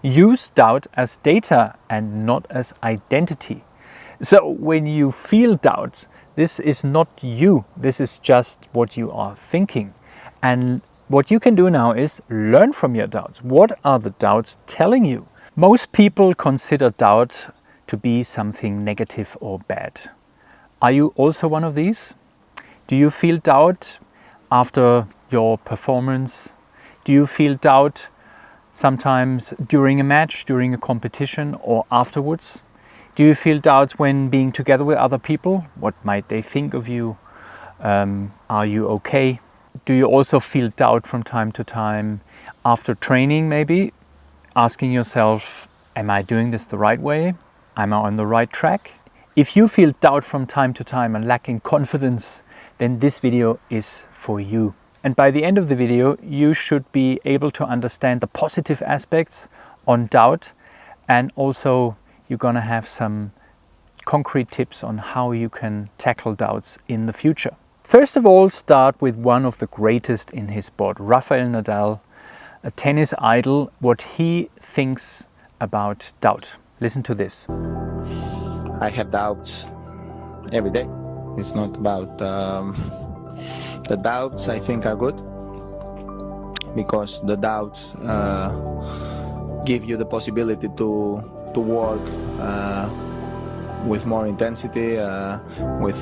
Use doubt as data and not as identity. So when you feel doubts, this is not you, this is just what you are thinking. And what you can do now is learn from your doubts. What are the doubts telling you? Most people consider doubt to be something negative or bad. Are you also one of these? Do you feel doubt after your performance? Do you feel doubt sometimes during a match, during a competition, or afterwards? Do you feel doubt when being together with other people? What might they think of you? Are you okay? Do you also feel doubt from time to time after training, maybe? Asking yourself, am I doing this the right way? Am I on the right track? If you feel doubt from time to time and lacking confidence, then this video is for you. And by the end of the video, you should be able to understand the positive aspects on doubt, and also you're gonna have some concrete tips on how you can tackle doubts in the future. First of all, start with one of the greatest in his sport, Rafael Nadal, a tennis idol, what he thinks about doubt. Listen to this. I have doubts every day. It's not about the doubts I think are good, because the doubts give you the possibility to work with more intensity, with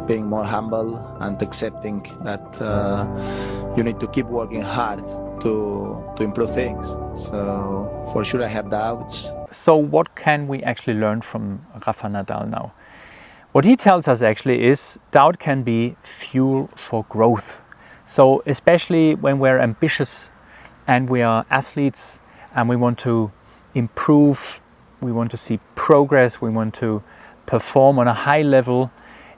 being more humble and accepting that you need to keep working hard to improve things. So for sure I have doubts. So what can we actually learn from Rafa Nadal now? What he tells us actually is doubt can be fuel for growth. So especially when we're ambitious and we are athletes and we want to improve, we want to see progress, we want to perform on a high level,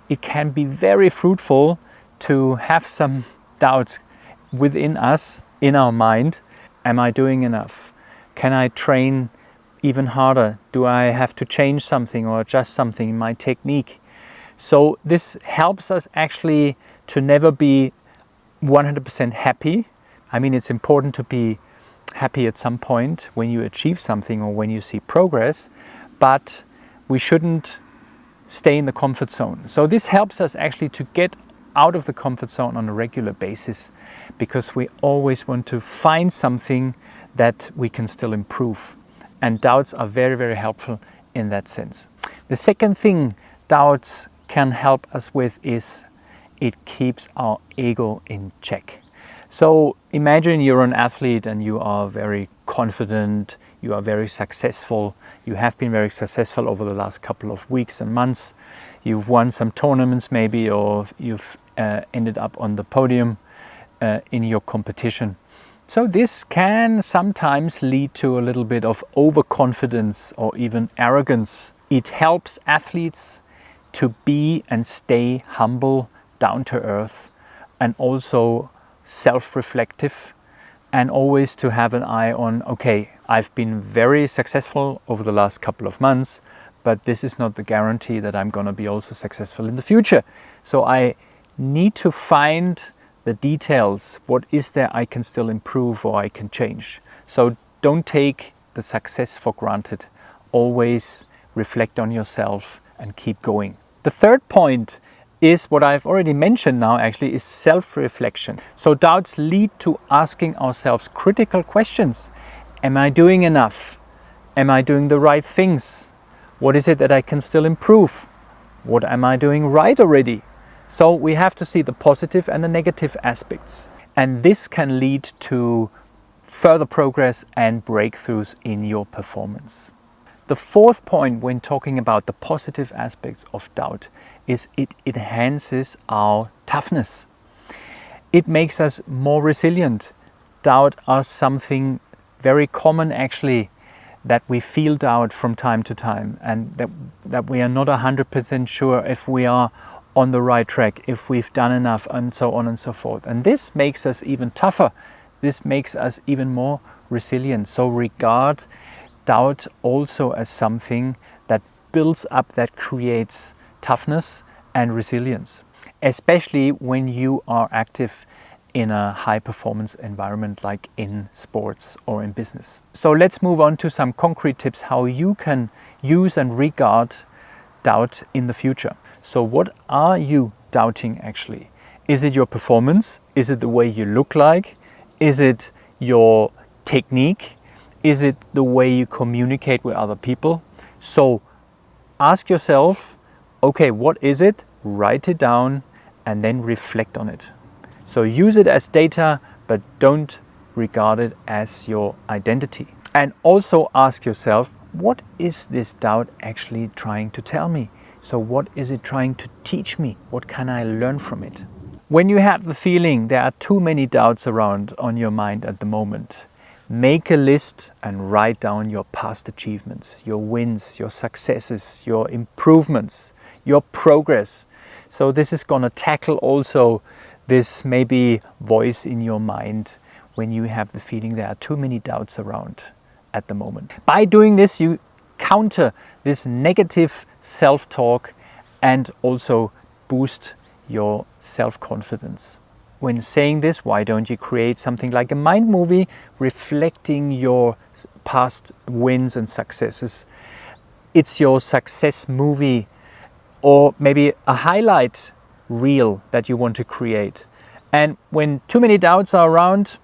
it can be very fruitful to have some doubts within us, in our mind. Am I doing enough? Can I train even harder? Do I have to change something or adjust something in my technique? So this helps us actually to never be 100% happy. I mean, it's important to be happy at some point when you achieve something or when you see progress, but we shouldn't stay in the comfort zone. So this helps us actually to get out of the comfort zone on a regular basis, because we always want to find something that we can still improve. And doubts are very, very helpful in that sense. The second thing doubts can help us with is it keeps our ego in check. So imagine you're an athlete and you are very confident, you are very successful, you have been very successful over the last couple of weeks and months. You've won some tournaments maybe, or you've ended up on the podium in your competition. So this can sometimes lead to a little bit of overconfidence or even arrogance. It helps athletes to be and stay humble, down to earth, and also self-reflective, and always to have an eye on, okay, I've been very successful over the last couple of months, but this is not the guarantee that I'm going to be also successful in the future. So I need to find the details. What is there I can still improve or I can change? So don't take the success for granted. Always reflect on yourself and keep going. The third point is what I've already mentioned now actually, is self-reflection. So doubts lead to asking ourselves critical questions. Am I doing enough? Am I doing the right things? What is it that I can still improve? What am I doing right already? So we have to see the positive and the negative aspects. And this can lead to further progress and breakthroughs in your performance. The fourth point when talking about the positive aspects of doubt is it enhances our toughness. It makes us more resilient. Doubt is something very common actually, that we feel doubt from time to time, and that we are not 100% sure if we are on the right track, if we've done enough, and so on and so forth. And this makes us even tougher. This makes us even more resilient. So regard doubt also as something that builds up, that creates toughness and resilience, especially when you are active in a high performance environment like in sports or in business. So let's move on to some concrete tips how you can use and regard doubt in the future. So what are you doubting actually? Is it your performance? Is it the way you look like? Is it your technique? Is it the way you communicate with other people? So ask yourself, okay, what is it? Write it down and then reflect on it. So use it as data, but don't regard it as your identity. And also ask yourself, what is this doubt actually trying to tell me? So what is it trying to teach me? What can I learn from it? When you have the feeling there are too many doubts around on your mind at the moment, make a list and write down your past achievements, your wins, your successes, your improvements, your progress. So this is going to tackle also this maybe voice in your mind when you have the feeling there are too many doubts around at the moment. By doing this, you counter this negative self-talk and also boost your self-confidence. When saying this, why don't you create something like a mind movie reflecting your past wins and successes? It's your success movie, or maybe a highlight reel that you want to create. And when too many doubts are around,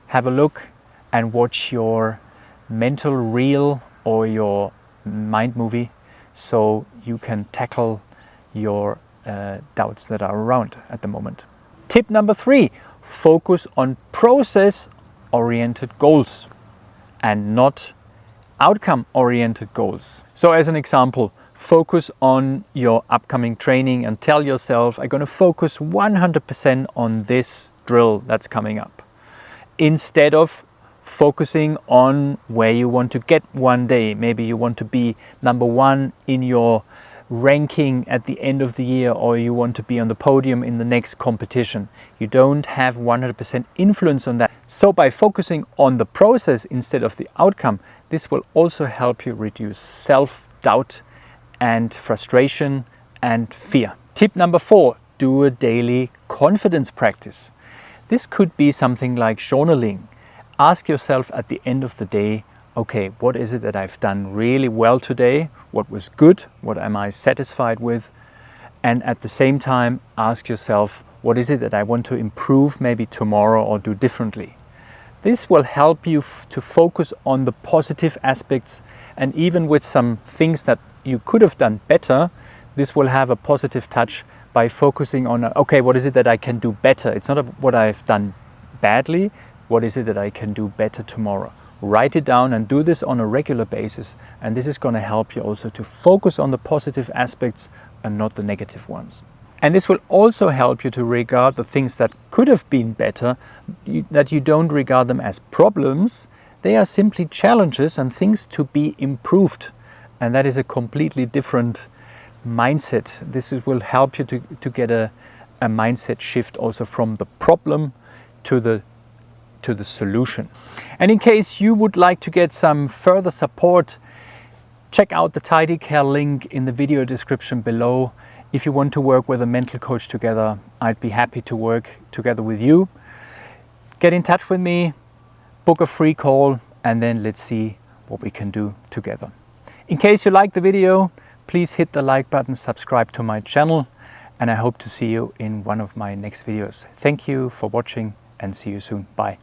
have a look and watch your mental reel or your mind movie so you can tackle your doubts that are around at the moment. Tip number 3, focus on process-oriented goals and not outcome-oriented goals. So as an example, focus on your upcoming training and tell yourself, I'm going to focus 100% on this drill that's coming up. Instead of focusing on where you want to get one day. Maybe you want to be number 1 in your ranking at the end of the year, or you want to be on the podium in the next competition. You don't have 100% influence on that. So by focusing on the process instead of the outcome, this will also help you reduce self-doubt and frustration and fear. Tip number 4, do a daily confidence practice. This could be something like journaling. Ask yourself at the end of the day, okay, what is it that I've done really well today? What was good? What am I satisfied with? And at the same time, ask yourself, what is it that I want to improve maybe tomorrow or do differently? This will help you to focus on the positive aspects, and even with some things that you could have done better, this will have a positive touch by focusing on, okay, what is it that I can do better? It's not what I've done badly, what is it that I can do better tomorrow? Write it down and do this on a regular basis, and this is going to help you also to focus on the positive aspects and not the negative ones. And this will also help you to regard the things that could have been better, that you don't regard them as problems. They are simply challenges and things to be improved. And that is a completely different mindset. This will help you to get a mindset shift also from the problem to the solution. And in case you would like to get some further support, check out the Tidy Care link in the video description below. If you want to work with a mental coach together, I'd be happy to work together with you. Get in touch with me, book a free call, and then let's see what we can do together. In case you like the video, please hit the like button, subscribe to my channel, and I hope to see you in one of my next videos. Thank you for watching and see you soon. Bye.